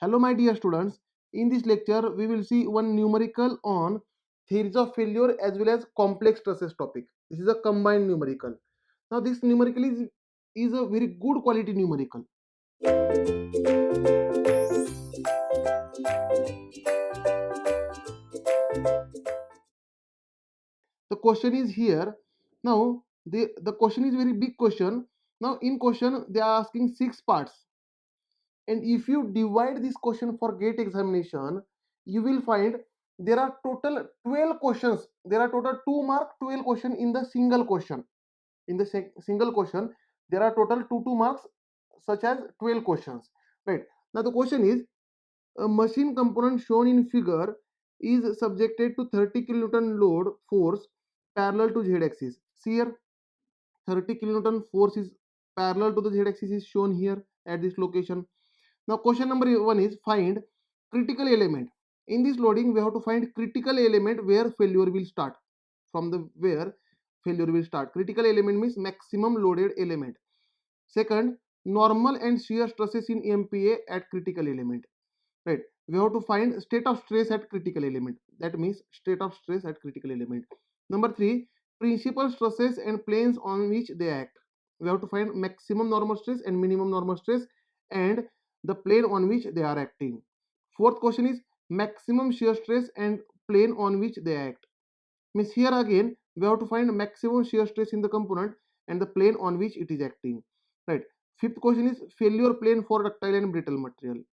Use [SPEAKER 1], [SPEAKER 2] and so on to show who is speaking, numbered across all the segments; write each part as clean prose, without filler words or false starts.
[SPEAKER 1] Hello my dear students, in this lecture we will see one numerical on theories of failure as well as complex stresses topic. This is a combined numerical. Now this numerical is a very good quality numerical. The question is here. Now the question is very big question. Now in question they are asking 6 parts, and if you divide this question for GATE examination, you will find there are total 12 questions. There are total 2 mark 12 question in the single question. In the single question there are total 2 marks, such as 12 questions, right? Now the question is, a machine component shown in figure is subjected to 30 kilonewton load force parallel to z axis. See here, 30 kilonewton force is parallel to the z axis is shown here at this location. Now question number 1 is find critical element. In this loading we have to find critical element where failure will start. From the where failure will start. Critical element means maximum loaded element. Second, normal and shear stresses in MPa at critical element. Right. We have to find state of stress at critical element. That means state of stress at critical element. Number 3, principal stresses and planes on which they act. We have to find maximum normal stress and minimum normal stress and the plane on which they are acting. Fourth question is maximum shear stress and plane on which they act. Means here again we have to find maximum shear stress in the component and the plane on which it is acting. Right. Fifth question is failure plane for ductile and brittle material.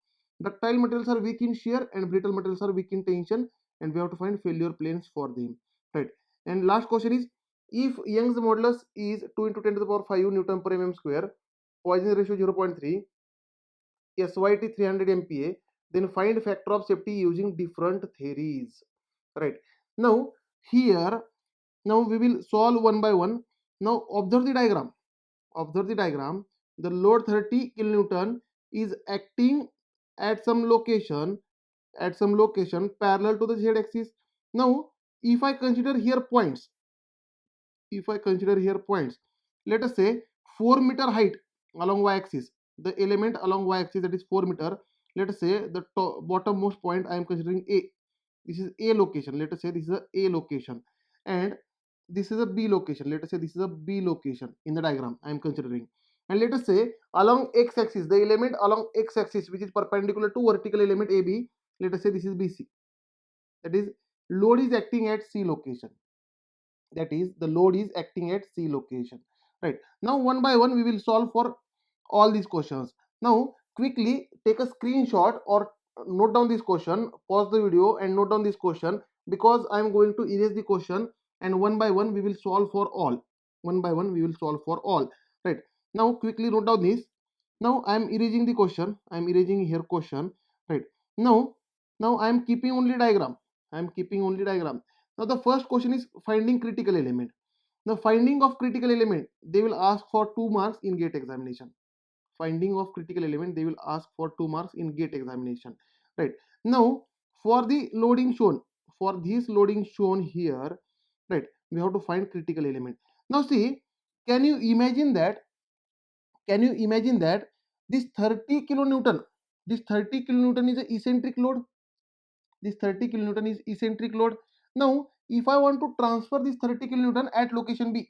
[SPEAKER 1] Ductile materials are weak in shear and brittle materials are weak in tension, and we have to find failure planes for them. Right. And last question is, if Young's modulus is 2 into 10 to the power 5 Newton per mm square, Poisson ratio 0.3, SYT 300 MPa, then find factor of safety using different theories. Right. Now here, now we will solve one by one. Now observe the diagram. Observe the diagram. The load 30 kilonewton is acting at some location parallel to the z axis. Now if I consider here points, let us say 4-meter height along y axis, the element along y axis, that is 4 meter. Let us say the bottommost point I am considering A. This is A location. Let us say this is a A location, and this is a B location. Let us say this is a B location in the diagram I am considering. And let us say along x axis, the element along x axis which is perpendicular to vertical element AB, let us say this is BC. That is, load is acting at C location. That is, the load is acting at C location. Right. Now one by one we will solve for all these questions. Now quickly take a screenshot or note down this question, pause the video and note down this question, because I am going to erase the question and one by one we will solve for all. One by one we will solve for all. Right. Now quickly note down this. Now I am erasing the question. I am erasing here question. Right. Now I am keeping only diagram. I am keeping only diagram. Now the first question is finding critical element. The finding of critical element, they will ask for 2 marks in GATE examination. Finding of critical element, they will ask for 2 marks in GATE examination. Right. Now for the loading shown, for this loading shown here, right, we have to find critical element. Now see, can you imagine that this 30 kilonewton, this 30 kilonewton is a eccentric load. This 30 kilonewton is eccentric load. Now if I want to transfer this 30 kilonewton at location B,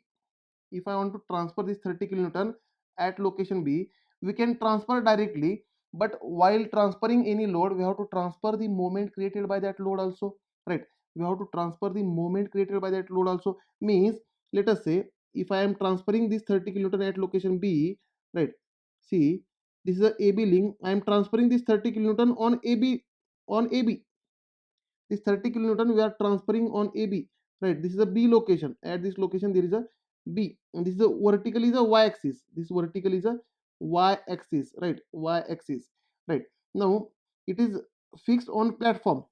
[SPEAKER 1] if I want to transfer this 30 kilonewton at location B, we can transfer directly, but while transferring any load we have to transfer the moment created by that load also. Right. We have to transfer the moment created by that load also. Means let us say if I am transferring this 30 kilonewton at location B, right, see, this is a AB link. I am transferring this 30 kilonewton on AB, on AB. This 30 kilonewton we are transferring on AB. Right. This is a B location. At this location there is a B, and this is a vertical is a y axis. This vertical is a y axis. Right. Y axis. Right. Now it is fixed on platform.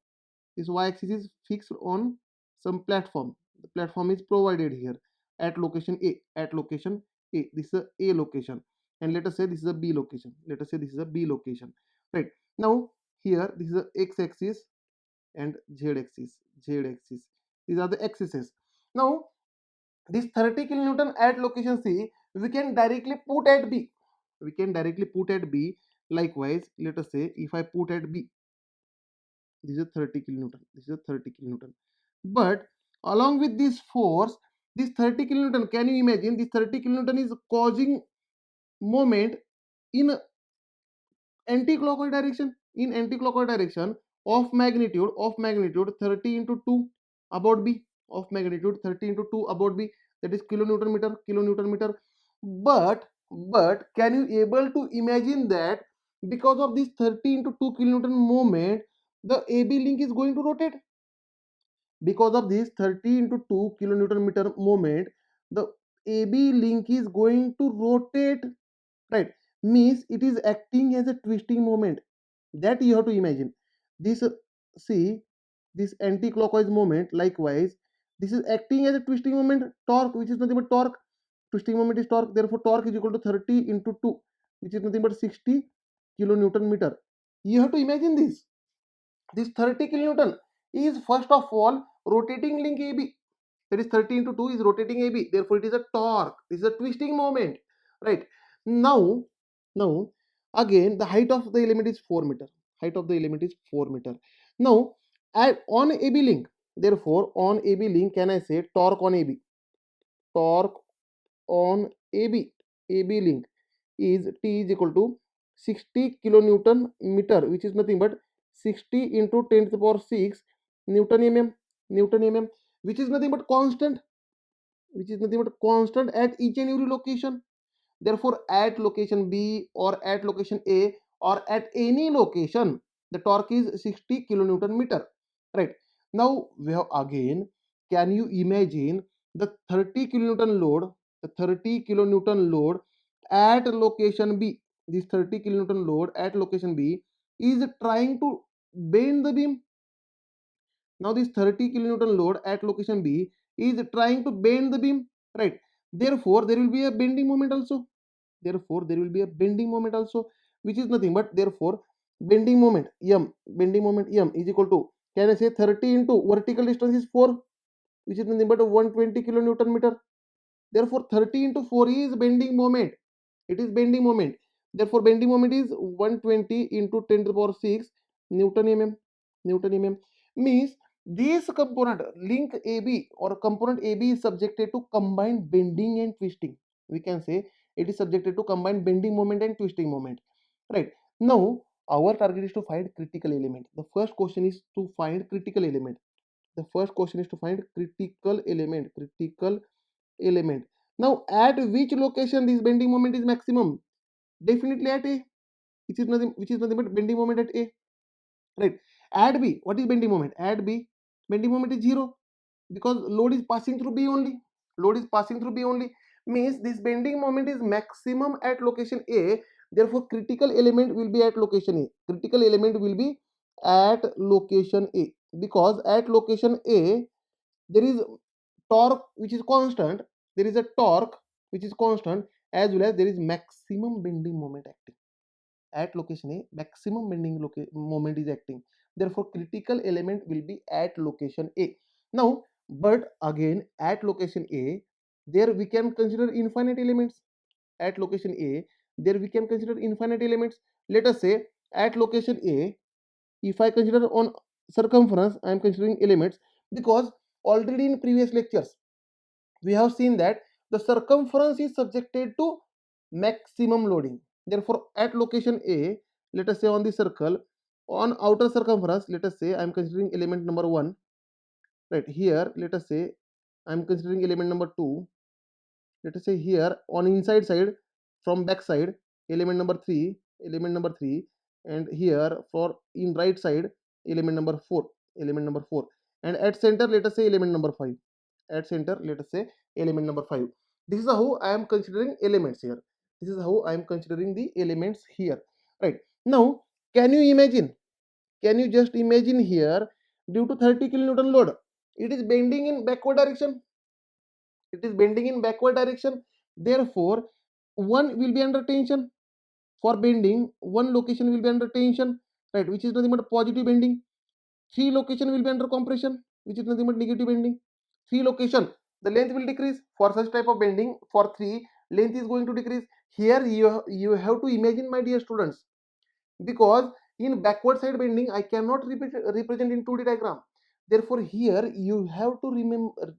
[SPEAKER 1] This y axis is fixed on some platform. The platform is provided here at location A. At location A. This is a location, and let us say this is a B location. Let us say this is a B location. Right. Now here this is a x axis and z axis. These are the axes. Now this 30 kilonewton at location C we can directly put at B. Likewise, let us say if I put at B, this is 30 kilonewton, this is 30 kilonewton. But along with this force, this 30 kilonewton, can you imagine this 30 kilonewton is causing moment in anti-clockwise direction, in anti-clockwise direction of magnitude 30 into 2 about B, of magnitude 30 into 2 about B, that is kilonewton meter. But can you able to imagine that because of this 30 into 2 kilonewton moment, the AB link is going to rotate? Because of this 30 into 2 kilonewton meter moment, the AB link is going to rotate, right? Means it is acting as a twisting moment, that you have to imagine. This see, this anti-clockwise moment, likewise this is acting as a twisting moment, torque, which is nothing but torque. Twisting moment is torque, therefore torque is equal to 30 into 2, which is nothing but 60 kilonewton meter. You have to imagine this 30 kilonewton is first of all rotating link AB, that is 30 into 2 is rotating AB, therefore it is a torque, this is a twisting moment, right? Now again the height of the element is 4 meter, height of the element is 4 meter. Now on AB link, therefore on AB link, can I say torque on AB, torque on AB link is T is equal to 60 kilonewton meter, which is nothing but 60 into 10 to the power 6 Newton mm, which is nothing but constant, at each and every location. Therefore, at location B or at location A or at any location, the torque is 60 kilonewton meter. Right. Now we have again, can you imagine the 30 kilonewton load, at location B, this 30 kilonewton load at location B is trying to bend the beam. Now this 30 kilonewton load at location B is trying to bend the beam, right? Therefore, there will be a bending moment also. Which is nothing but, therefore bending moment M is equal to, can I say 30 into vertical distance is 4, which is nothing but 120 kilonewton meter. Therefore 30 into 4 is bending moment, it is bending moment. Therefore bending moment is 120 into 10 to the power 6 Newton mm. Means this component link AB or component AB is subjected to combined bending and twisting. We can say it is subjected to combined bending moment and twisting moment, right? Now our target is to find critical element. The first question is to find critical element. Now at which location this bending moment is maximum? Definitely at A, which is nothing but bending moment at A, right? At B, what is bending moment? At B, bending moment is 0, because load is passing through B only. Means this bending moment is maximum at location A. Therefore critical element will be at location A. Because at location A there is torque which is constant, as well as there is maximum bending moment acting. At location A, maximum bending moment is acting. Therefore critical element will be at location A. Now but again at location A, there we can consider infinite elements. Let us say at location A, if I consider on circumference, I am considering elements, because already in previous lectures we have seen that the circumference is subjected to maximum loading. Therefore at location A, let us say on the circle, on outer circumference, let us say I am considering element number 1, right? Here let us say I am considering element number 2. Let us say here on inside side, from back side, element number 3, and here for in right side, element number 4, and at center let us say element number 5. This is how I am considering elements here. The elements here, right? Now can you imagine, just imagine here, due to 30 kilonewton load, it is bending in backward direction. Therefore one will be under tension. For bending, one location will be under tension, right, which is nothing but positive bending. 3 location will be under compression, which is nothing but negative bending. 3 location, the length will decrease. For such type of bending, for 3, length is going to decrease. Here you have to imagine, my dear students, because in backward side bending I cannot represent in 2D diagram. Therefore here you have to remember,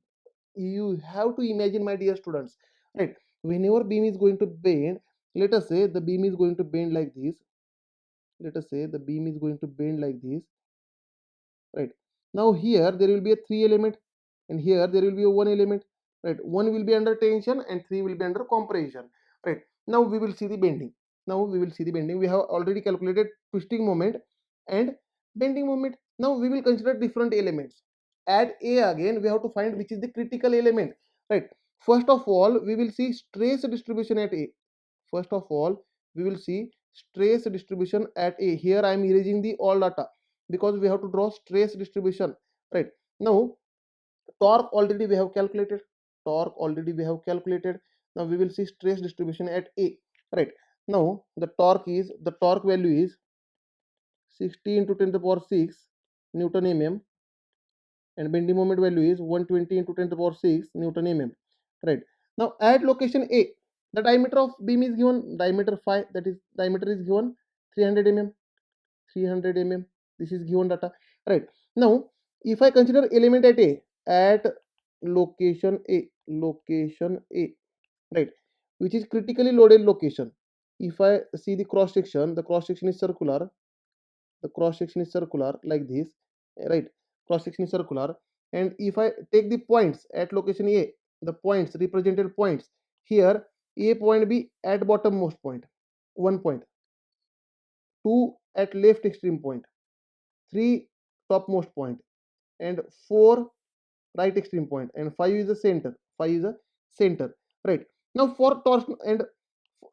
[SPEAKER 1] you have to imagine, my dear students, right? Whenever beam is going to bend, let us say the beam is going to bend like this. Let us say the beam is going to bend like this, right? Now here there will be a 3 element, and here there will be a 1 element, right? One will be under tension and 3 will be under compression, right? Now we will see the bending. Now we will see the bending. We have already calculated twisting moment and bending moment. Now we will consider different elements. At A again we have to find which is the critical element, right? First of all we will see stress distribution at A. First of all we will see stress distribution at A. Here I am erasing the all data because we have to draw stress distribution, right? Now torque already we have calculated. Torque already we have calculated. Now we will see stress distribution at A, right? Now the torque value is 60 into 10 to the power 6 Newton mm, and bending moment value is 120 into 10 to the power 6 Newton mm, right? Now at location A, the diameter of beam is given diameter phi, that is diameter is given 300 mm. 300 mm, this is given data, right? Now if I consider element at A, at location A, right, which is critically loaded location. If I see the cross section, the cross section is circular, the cross section is circular like this, right? Cross section is circular, and if I take the points at location A, the points, represented points, here A point be at bottommost point, 1 point, 2 at left extreme point, 3 topmost point, and 4 right extreme point, and 5 is the center. 5 is a center, right? Now for torsion,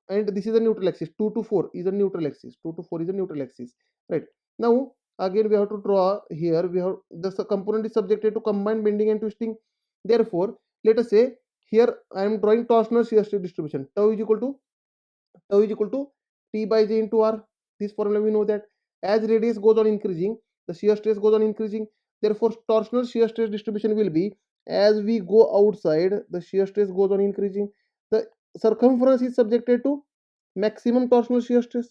[SPEAKER 1] and this is a neutral axis. 2 to 4 is a neutral axis. 2 to 4 is a neutral axis, right? Now again we have to draw here. We have the component is subjected to combined bending and twisting. Therefore, let us say here I am drawing torsional shear stress distribution. Tau is equal to T by J into R. This formula we know that as radius goes on increasing, the shear stress goes on increasing. Therefore, torsional shear stress distribution will be, as we go outside, the shear stress goes on increasing. The circumference is subjected to maximum torsional shear stress.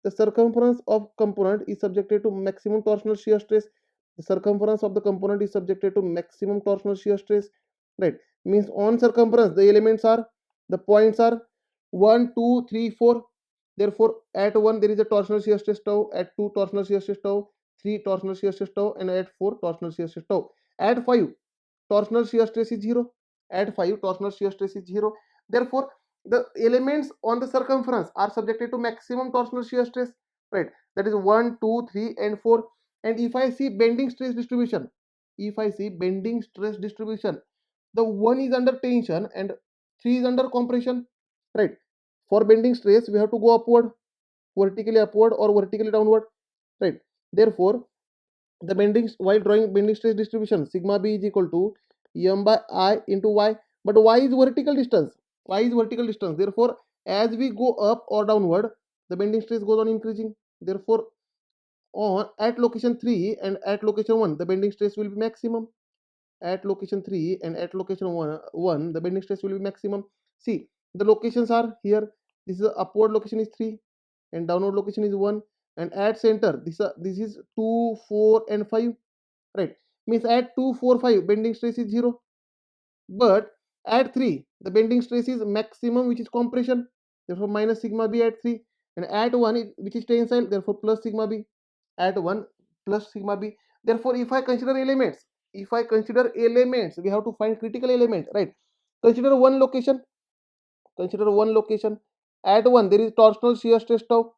[SPEAKER 1] The circumference of component is subjected to maximum torsional shear stress. The circumference of the component is subjected to maximum torsional shear stress. Right? Means on circumference, the elements are, the points are 1, 2, 3, 4. Therefore, at 1 there is a torsional shear stress tau, at 2 torsional shear stress tau, 3 torsional shear stress tau, and at 4 torsional shear stress tau. At 5 torsional shear stress is 0. At 5 torsional shear stress is 0. Therefore, the elements on the circumference are subjected to maximum torsional shear stress, right? That is 1, 2, 3, and 4. And if I see bending stress distribution, the 1 is under tension and 3 is under compression, right? For bending stress we have to go upward, vertically upward or vertically downward, right? Therefore, the bending, while drawing bending stress distribution, sigma b is equal to m by I into y, but y is vertical distance. Therefore, as we go up or downward, the bending stress goes on increasing. Therefore, on at location 3 and at location 1, the bending stress will be maximum. At location 3 and at location 1, the bending stress will be maximum. See, the locations are here. This is the upward location is 3 and downward location is 1, and at center this is 2, 4, and 5, right? Means at 2, 4, 5 bending stress is 0, but at 3 the bending stress is maximum, which is compression. Therefore minus sigma b at 3, and at 1 which is tensile, therefore plus sigma b at 1 plus sigma b. Therefore if I consider elements, we have to find critical element, right? Consider one location. At 1 there is torsional shear stress tau.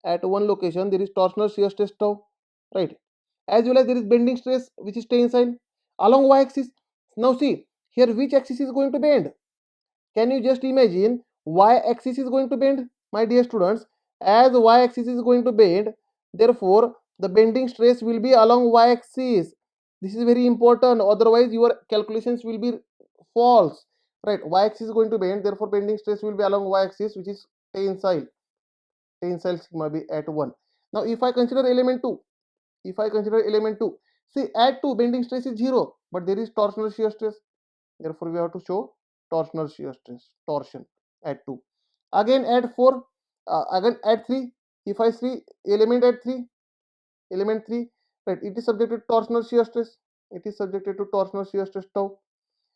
[SPEAKER 1] At one location there is torsional shear stress tau, right? As well as there is bending stress, which is tensile along y axis. Now see here, which axis is going to bend? Can you just imagine? Y axis is going to bend, my dear students. As y axis is going to bend, therefore the bending stress will be along y axis. This is very important, otherwise your calculations will be false, right? Y axis is going to bend, therefore bending stress will be along y axis, which is tensile sigma b at 1. Now if I consider element 2, see at 2 bending stress is 0, but there is torsional shear stress. Therefore we have to show torsion at 2. Again at 4, again at 3, If I see element at 3, element 3, right, it is subjected to torsional shear stress. It is subjected to torsional shear stress tau.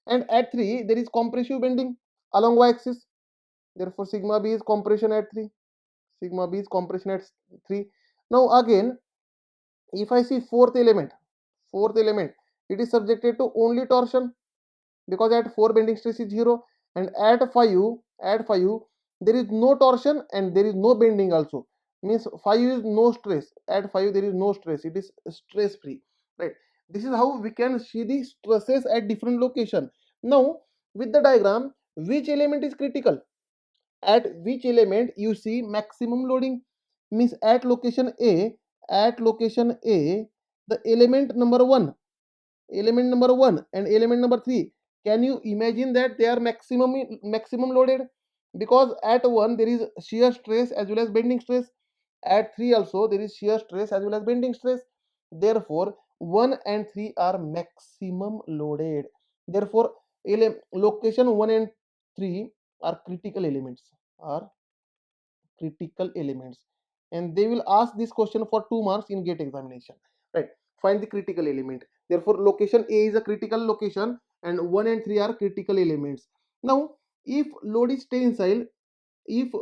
[SPEAKER 1] And at 3, there is compressive bending along y-axis. Therefore, sigma b is compression at 3. Sigma b is compression at 3. Now again, if I see fourth element, it is subjected to only torsion, because at 4 bending stress is 0, and at 5 there is no torsion and there is no bending also, means 5 is no stress. At 5 there is no stress, it is stress free, right? This is how we can see the stresses at different location. Now with the diagram, which element is critical, at which element you see maximum loading, means at location A, the element number 1 and element number 3, can you imagine that they are maximum loaded? Because at 1 there is shear stress as well as bending stress, at 3 also there is shear stress as well as bending stress. Therefore 1 and 3 are maximum loaded. Therefore location 1 and 3 are critical elements, are critical elements, and they will ask this question for 2 marks in GATE examination, right? Find the critical element. Therefore location A is a critical location and 1 and 3 are critical elements. Now if load is tensile, if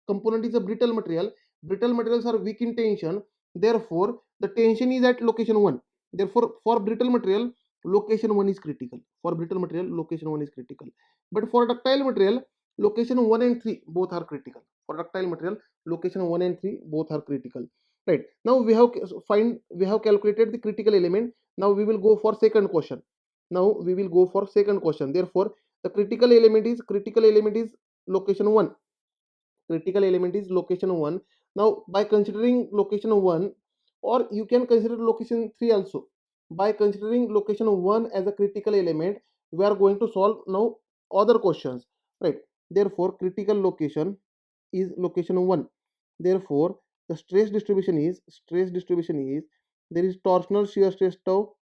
[SPEAKER 1] component is a brittle material, brittle materials are weak in tension, therefore the tension is at location 1. Therefore for brittle material, location 1 is critical. For brittle material, location 1 is critical. But for ductile material, location 1 and 3 both are critical. For ductile material, location 1 and 3 both are critical, right? Now we have calculated the critical element. Now we will go for second question. Therefore the critical element is location 1. Critical element is location 1. Now by considering location 1, or you can consider location 3 also, by considering location 1 as a critical element, we are going to solve now other questions, right? Therefore critical location is location 1. Therefore the stress distribution is there is torsional shear stress tau,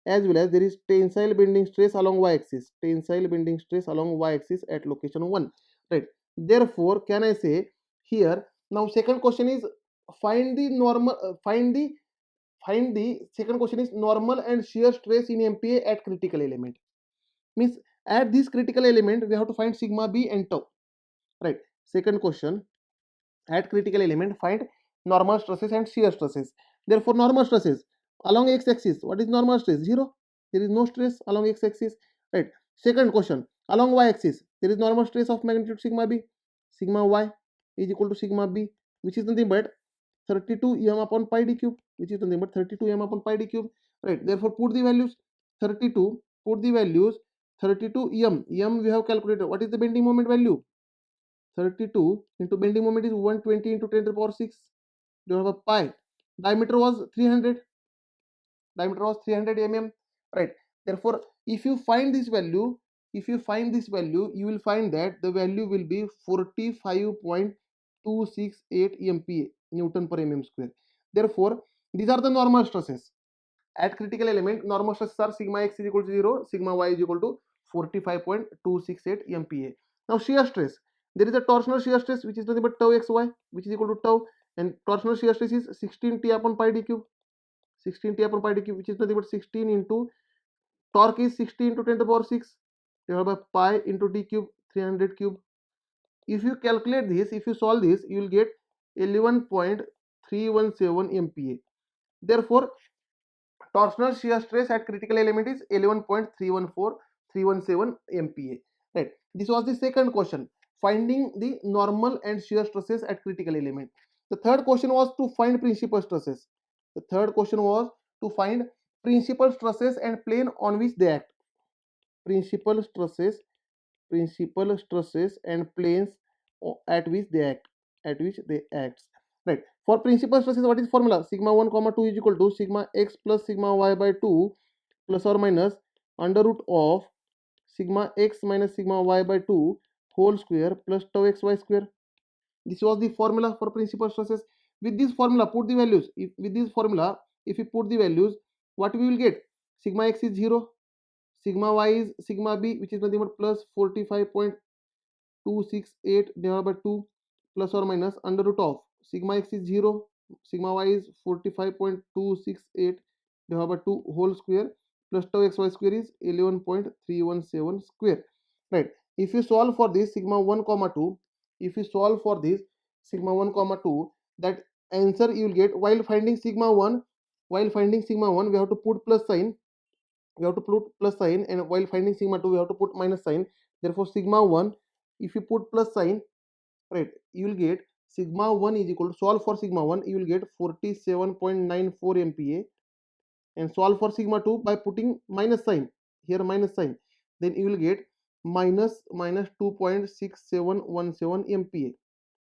[SPEAKER 1] as well as there is tensile bending stress along y-axis at location 1, right? Therefore can I say here, now second question is find the normal find the second question is normal and shear stress in MPa at critical element, means at this critical element we have to find sigma b and tau, right? Second question, at critical element find normal stresses and shear stresses. Therefore normal stresses along x-axis, what is normal stress? 0, there is no stress along x-axis, right? Second question, along y-axis there is normal stress of magnitude sigma b, sigma y is equal to sigma b, which is nothing but 32 m upon pi d cube, which is nothing but 32 m upon pi d cube, right? Therefore put the values, 32, put the values, 32 m we have calculated. What is the bending moment value? 32 into bending moment is 120 into 10 to the power 6 divided by pi. Diameter was 300 mm, right? Therefore if you find this value, you will find that the value will be 45.268 MPa, Newton per mm square. Therefore these are the normal stresses at critical element. Normal stresses are sigma x is equal to 0, sigma y is equal to 45.268 MPa. Now shear stress, there is a torsional shear stress which is nothing but tau xy, which is equal to tau, and torsional shear stress is 16 T upon pi d cube, which is nothing but 16 into torque is 60 into 10 to the power 6 divided by pi into d cube, 300 cube. If you calculate this, if you solve this, you will get 11.317 MPa. Therefore torsional shear stress at critical element is 11.314317 MPa, right? This was the second question, finding the normal and shear stresses at critical element. The third question was to find principal stresses. And plane on which they act. Principal stresses and planes at which they act, right? For principal stresses, what is formula? Sigma 1 comma 2 is equal to sigma x plus sigma y by 2 plus or minus under root of sigma x minus sigma y by 2 whole square plus tau xy square. This was the formula for principal stresses. With this formula put the values. If you put the values, what we will get? Sigma x is 0, sigma y is sigma b, which is nothing but plus 45.268 268 divided by 2 plus or minus under root of sigma x is 0, sigma y is 45.268 divided by 2 whole square plus tau xy square is 11.317 square. Right. If you solve for this sigma 1 comma 2, if you solve for this sigma 1 comma 2, that answer you will get. While finding sigma 1, we have to put plus sign, and while finding sigma 2 we have to put minus sign. Therefore sigma 1, if you put plus sign, right, you will get sigma 1 is equal to, solve for sigma 1 you will get 47.94 MPa, and solve for sigma 2 by putting minus sign, here minus sign, then you will get minus 2.6717 MPa,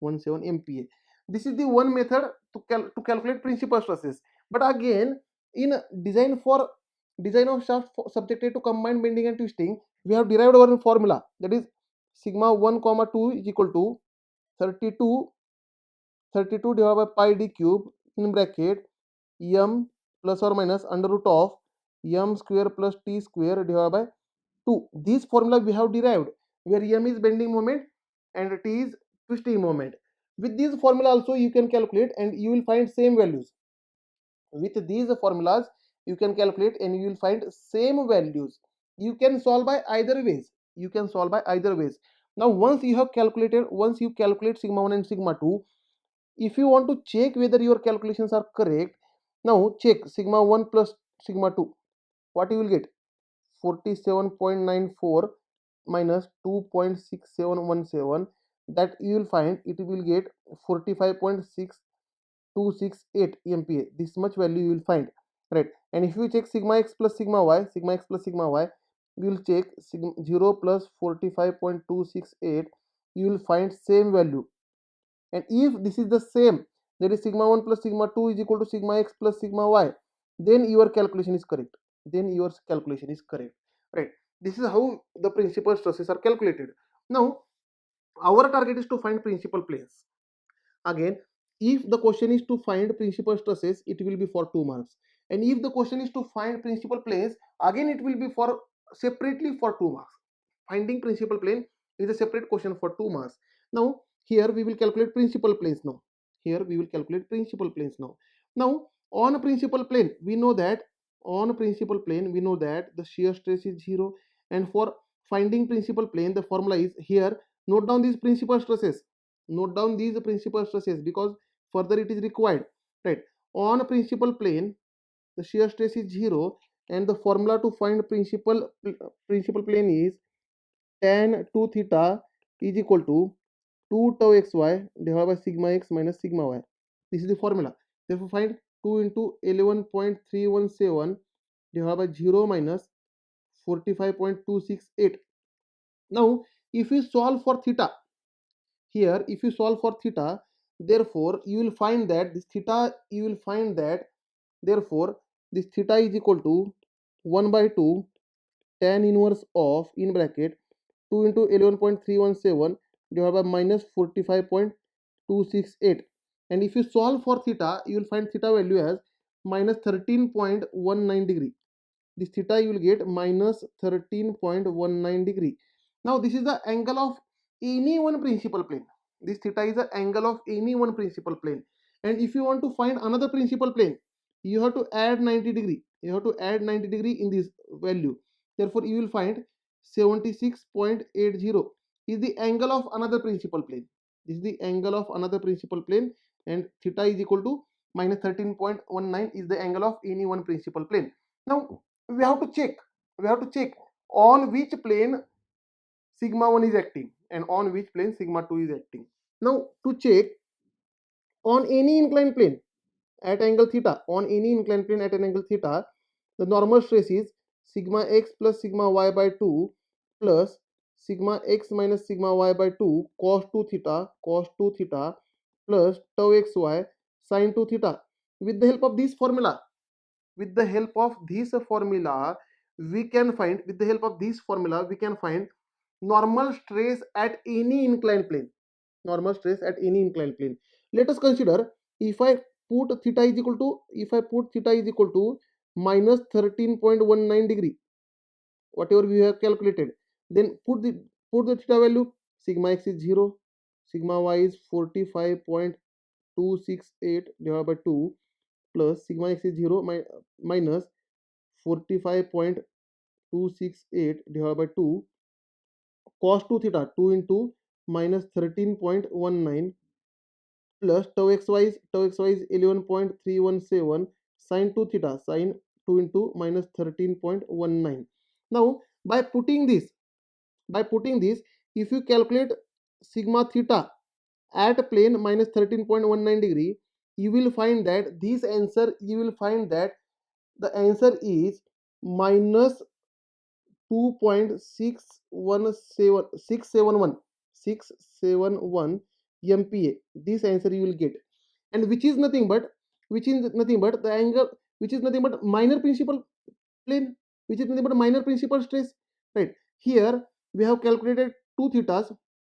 [SPEAKER 1] 17 MPa. This is the one method to calculate principal stresses. But again, in design of shaft subjected to combined bending and twisting, we have derived our formula, that is sigma 1 comma 2 is equal to 32 divided by pi d cube in bracket m plus or minus under root of m square plus t square divided by 2. This formula we have derived, where m is bending moment and t is twisting moment. With this formula also you can calculate and you will find same values. With these formulas you can calculate and you will find same values. You can solve by either ways. Now once you calculate sigma 1 and sigma 2, if you want to check whether your calculations are correct, now check sigma 1 plus sigma 2. What you will get? 47.94 minus 2.6717, that you will find it will get 45.6268 MPa. This much value you will find, right? And if you check sigma x plus sigma y, you will check 0 plus 45.268, you will find same value. And if this is the same, that is sigma 1 plus sigma 2 is equal to sigma x plus sigma y, then your calculation is correct. Right. This is how the principal stresses are calculated. Now our target is to find principal planes. Again, if the question is to find principal stresses, it will be for 2 marks, and if the question is to find principal planes, again it will be for separately for 2 marks. Finding principal plane is a separate question for 2 marks. Now here we will calculate principal planes now. Now on principal plane we know that the shear stress is 0, and for finding principal plane the formula is here. Note down these principal stresses, because further it is required, right? On principal plane the shear stress is 0, and the formula to find principal plane is tan 2 theta is equal to 2 tau xy divided by sigma x minus sigma y. This is the formula. Therefore find 2 into 11.317 divided by 0 minus 45.268. Now if you solve for theta, therefore you will find that this theta is equal to 1 by 2 tan inverse of in bracket 2 into 11.317 divided by minus 45.268. and if you solve for theta, you will find theta value as minus 13.19 degree. This theta you will get minus 13.19 degree. Now this is the angle of any one principal plane. This theta is the angle of any one principal plane. And if you want to find another principal plane, you have to add 90 degree. In this value. Therefore you will find 76.80 is the angle of another principal plane. And theta is equal to minus 13.19 is the angle of any one principal plane. Now we have to check on which plane sigma 1 is acting and on which plane sigma 2 is acting. Now to check, on any inclined plane at angle theta, the normal stress is sigma x plus sigma y by 2 plus sigma x minus sigma y by 2 cos 2 theta plus tau xy sin 2 theta. With the help of this formula, we can find normal stress at any inclined plane. Let us consider, if I put theta is equal to minus 13.19 degree, whatever we have calculated, then put the theta value sigma x is 0, sigma y is 45.268 divided by 2 plus sigma x is 0 minus 45.268 divided by 2 cos 2 theta 2 into minus 13.19 plus tau xy is 11.317 sin 2 theta sin 2 into minus 13.19. Now by putting this, if you calculate sigma theta at plane minus 13.19 degree, you will find that the answer is minus 2.671 MPa. This answer you will get, and which is nothing but the angle, which is nothing but minor principal plane, which is nothing but minor principal stress, right? Here we have calculated two thetas,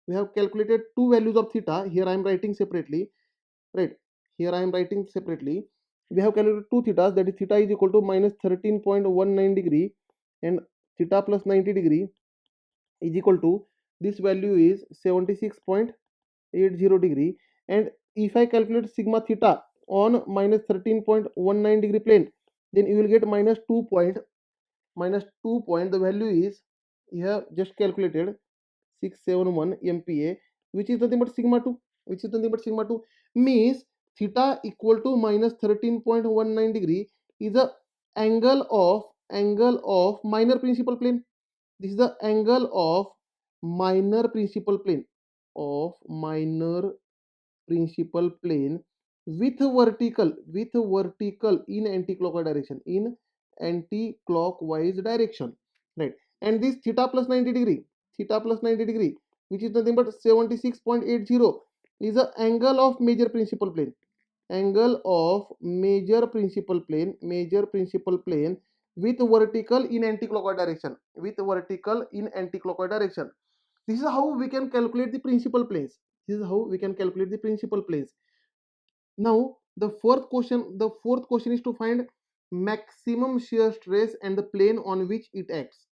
[SPEAKER 1] we have calculated two values of theta. Here I am writing separately, right? Here I am writing separately. We have calculated two thetas, that is theta is equal to minus 13.19 degree and theta plus 90 degree is equal to, this value is 76.80 degree. And if I calculate sigma theta on minus 13.19 degree plane, then you will get minus 2 point, the value is, you have just calculated 671 MPa, which is nothing but sigma 2, means theta equal to minus 13.19 degree is the angle of minor principal plane. This is the angle of minor principal plane, with vertical in anti-clockwise direction, right? And this theta plus 90 degree, which is nothing but 76.80, is the angle of major principal plane, with vertical in anti-clockwise direction, This is how we can calculate the principal planes. Now the fourth question is to find maximum shear stress and the plane on which it acts.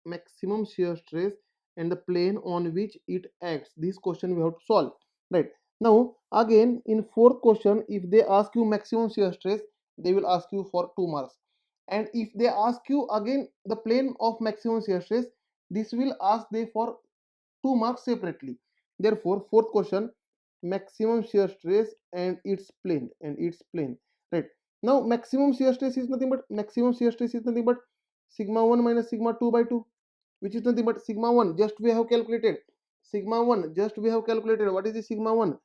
[SPEAKER 1] This question we have to solve, right? Now again, in fourth question, if they ask you maximum shear stress, they will ask you for 2 marks. And if they ask you again the plane of maximum shear stress, this will ask they for 2 marks separately. Therefore fourth question, maximum shear stress and its plane, right? Now maximum shear stress is nothing but sigma 1 minus sigma 2 by 2, which is nothing but sigma 1, just we have calculated. What is the sigma 1?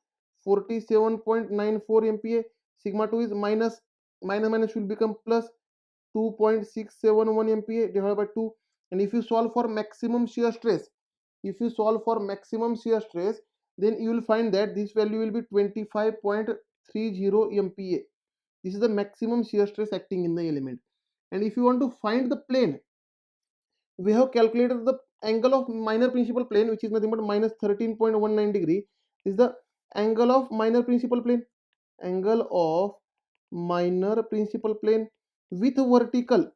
[SPEAKER 1] 47.94 MPa. Sigma 2 is minus will become plus 2.671 MPa divided by 2. And if you solve for maximum shear stress, then you will find that this value will be 25.30 MPa. This is the maximum shear stress acting in the element. And if you want to find the plane, we have calculated the angle of minor principal plane, which is nothing but minus 13.19 degree. This is the angle of minor principal plane, with vertical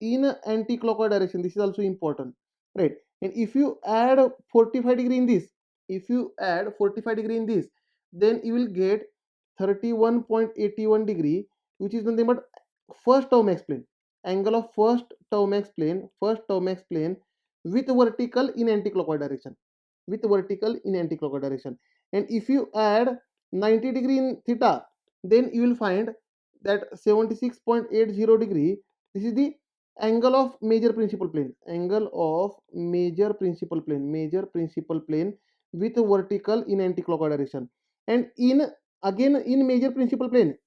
[SPEAKER 1] in anti-clockwise direction. This is also important, right? And if you add 45 degree in this, then you will get 31.81 degree, which is nothing but first tau max plane, angle of first tau max plane with vertical in anti-clockwise direction, and if you add 90 degree in theta, then you will find that 76.80 degree. This is the angle of major principal plane, with vertical in anti-clockwise direction. And in major principal plane,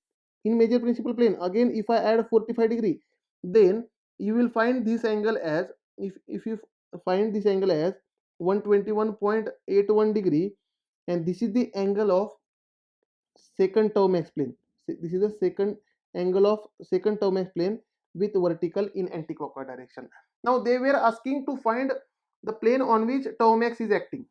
[SPEAKER 1] again, if I add 45 degree, then you will find this angle as, if you find this angle as 121.81 degree, and this is the angle of second tau max plane. This is the second angle of second tau max plane with vertical in anti-clockwise direction. Now they were asking to find the plane on which tau max is acting.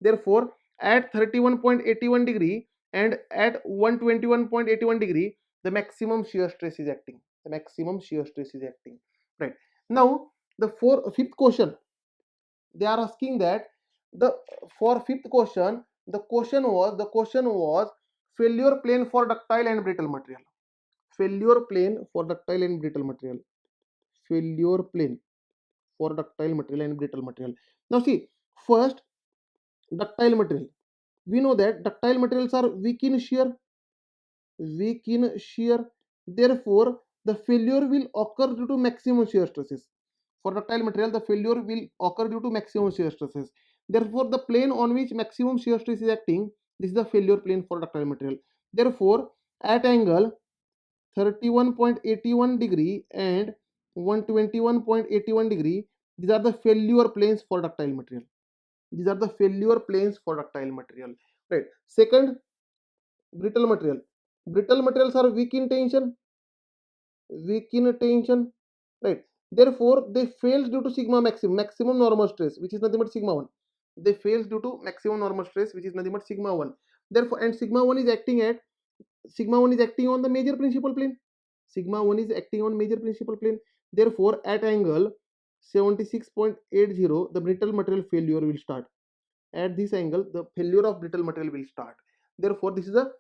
[SPEAKER 1] Therefore, at 31.81 degree and at 121.81 degree, the maximum shear stress is acting. Right. Now The fifth question, they are asking that the for fifth question, the question was failure plane for ductile and brittle material. Failure plane for ductile and brittle material. Failure plane for ductile material and brittle material. Now see, first, ductile material. We know that ductile materials are weak in shear, weak in shear. Therefore, the failure will occur due to maximum shear stresses. For ductile material, the failure will occur due to maximum shear stresses. Therefore, the plane on which maximum shear stress is acting, this is the failure plane for ductile material. Therefore, at angle 31.81 degree and 121.81 degree, these are the failure planes for ductile material. These are the failure planes for ductile material. Right. Second, brittle material. Brittle materials are weak in tension, right? Therefore, they fail due to sigma maximum normal stress, which is nothing but sigma 1. They fail due to maximum normal stress, which is nothing but sigma 1. Therefore, and sigma 1 is acting on the major principal plane. Sigma 1 is acting on major principal plane. Therefore, at angle 76.80, the brittle material failure will start. At this angle, the failure of brittle material will start. Therefore, this is a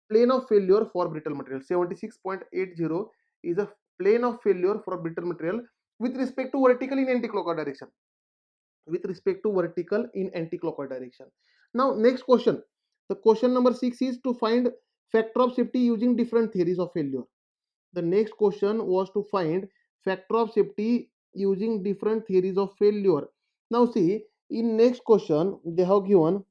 [SPEAKER 1] plane of failure for brittle material. 76.80 is a plane of failure for brittle material with respect to vertical in anti-clockwise direction. With respect to vertical in anti-clockwise direction. Now, next question. The question number 6 is to find factor of safety using different theories of failure. The next question was to find factor of safety using different theories of failure. Now, see, in next question, they have given,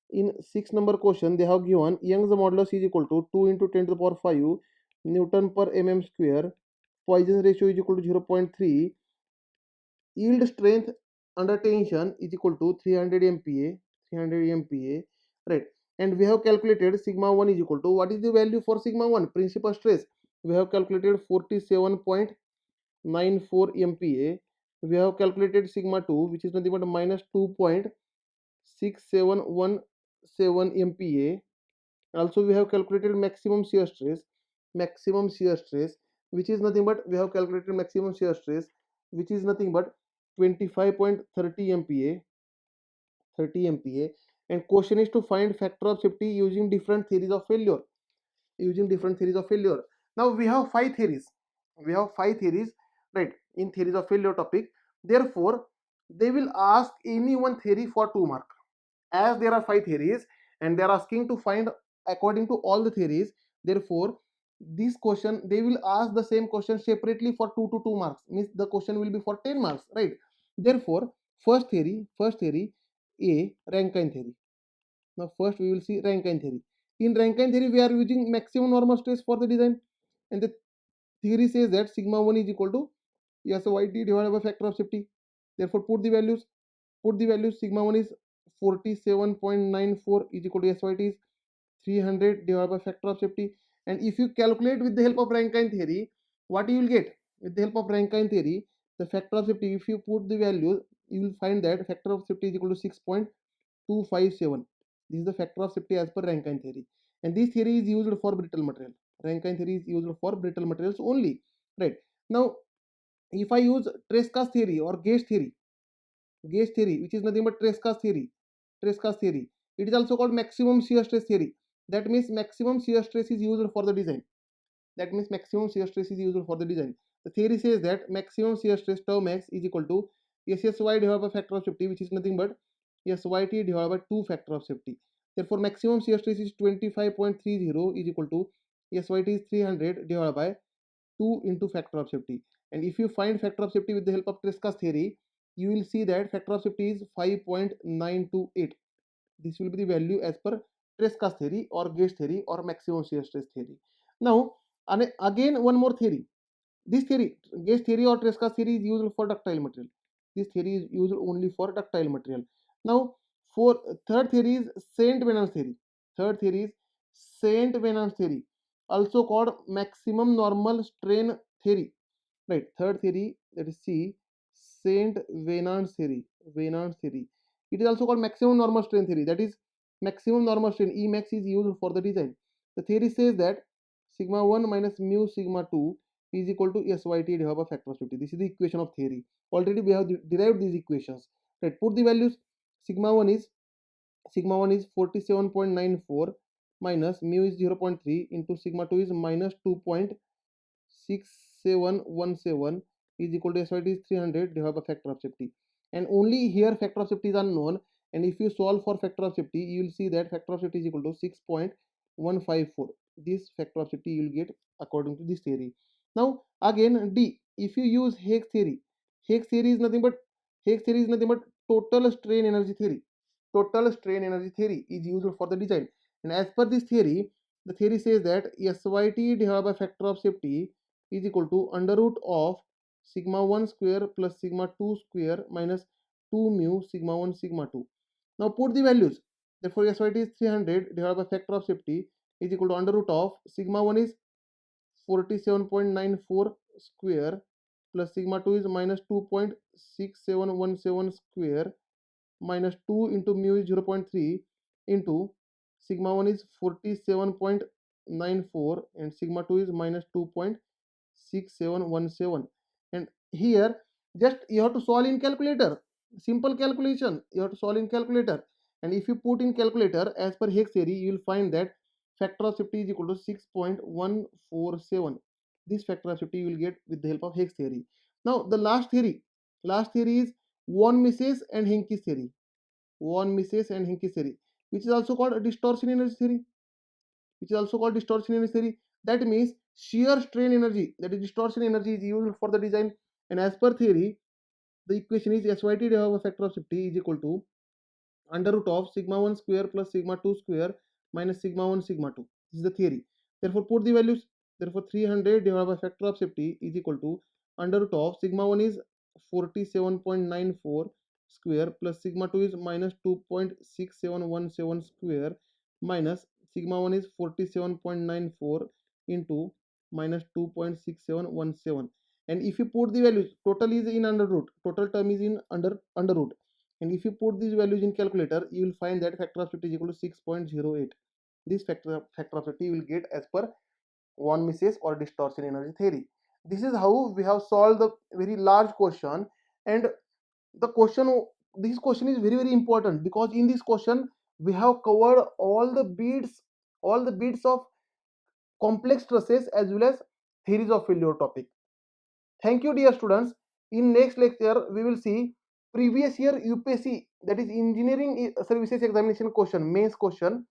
[SPEAKER 1] in 6 number question, they have given Young's modulus is equal to 2 into 10 to the power 5 Newton per mm square. Poisson's ratio is equal to 0.3. Yield strength under tension is equal to 300 MPa. 300 MPa, right? And we have calculated sigma 1 is equal to, what is the value for sigma 1? Principal stress. We have calculated 47.94 MPa. We have calculated sigma 2, which is nothing but minus 2.6717 MPa. Also, we have calculated maximum shear stress. Maximum shear stress, which is nothing but, we have calculated maximum shear stress, which is nothing but 25.30 MPa. 30 MPa. And question is to find factor of safety using different theories of failure. Using different theories of failure. Now we have 5 theories. We have 5 theories, right, in theories of failure topic. Therefore, they will ask any one theory for 2 mark. As there are 5 theories and they are asking to find according to all the theories, therefore this question, they will ask the same question separately for 2 to 2 marks, means the question will be for 10 marks, right? Therefore, first theory, A, Rankine theory. Now first we will see Rankine theory. In Rankine theory, we are using maximum normal stress for the design, and the theory says that sigma 1 is equal to SYT divided by factor of safety. Therefore, put the values. Sigma 1 is 47.94 is equal to SYT is 300 divided by factor of safety. And if you calculate with the help of Rankine theory, what you will get? With the help of Rankine theory, the factor of safety, if you put the value, you will find that factor of safety is equal to 6.257. This is the factor of safety as per Rankine theory. And this theory is used for brittle material. Rankine theory is used for brittle materials only. Right. Now, if I use Tresca's theory or gauge theory, which is nothing but Tresca's theory, it is also called maximum shear stress theory. That means maximum shear stress is used for the design. The theory says that maximum shear stress tau max is equal to SSY divided by factor of safety, which is nothing but SYT divided by 2 factor of safety. Therefore, maximum shear stress is 25.30 is equal to SYT is 300 divided by 2 into factor of safety. And if you find factor of safety with the help of Tresca's theory, you will see that factor of safety is 5.928. This will be the value as per Tresca's theory or gauge theory or maximum shear stress theory. Now, again one more theory. This theory, gauge theory or Tresca's theory, is used for ductile material. This theory is used only for ductile material. Now, for third theory is Saint Venant's theory. Also called maximum normal strain theory. Right. Third theory, that is C, Saint Venant's theory. It is also called maximum normal strain theory. That is maximum normal strain, Emax, is used for the design. The theory says that sigma 1 minus mu sigma 2 is equal to SYT divided by factor of 50. This is the equation of theory. Already we have derived these equations. Right, put the values. Sigma 1 is 47.94 minus mu is 0.3 into sigma 2 is minus 2.6717 is equal to SYT is 300 divided by factor of safety. And only here factor of safety is unknown, and if you solve for factor of safety, you will see that factor of safety is equal to 6.154. This factor of safety you will get according to this theory. Now again D, if you use Higgs theory is nothing but total strain energy theory. Total strain energy theory is used for the design, and as per this theory, the theory says that SYT divided by factor of safety is equal to under root of sigma 1 square plus sigma 2 square minus 2 mu sigma 1 sigma 2. Now put the values. Therefore SYT is 300 divided by factor of safety is equal to under root of sigma 1 is 47.94 square plus sigma 2 is minus 2.6717 square minus 2 into mu is 0.3 into sigma 1 is 47.94 and sigma 2 is minus 2.6717. And here just you have to solve in calculator. Simple calculation, you have to solve in calculator. And if you put in calculator as per Higgs theory, you will find that factor of safety is equal to 6.147. This factor of safety you will get with the help of Higgs theory. Now the last theory is von Mises and Hencke's theory. Von Mises and Hencke's theory, which is also called distortion energy theory. That means shear strain energy, that is distortion energy, is used for the design. And as per theory, the equation is SYT divided by factor of safety is equal to under root of sigma 1 square plus sigma 2 square minus sigma 1 sigma 2. This is the theory. Therefore put the values. Therefore 300 divided by factor of safety is equal to under root of sigma 1 is 47.94 square plus sigma 2 is minus 2.6717 square minus sigma 1 is 47.94 into minus 2.6717. And if you put the values, total is in under root, total term is in under root, and if you put these values in calculator, you will find that factor of safety is equal to 6.08. This factor of safety you will get as per von Mises or distortion energy theory. This is how we have solved the very large question. And the question, this question is very important, because in this question we have covered all the bits of complex stresses as well as theories of failure topic. Thank you dear students. In next lecture we will see previous year UPSC, that is engineering services examination question, mains question.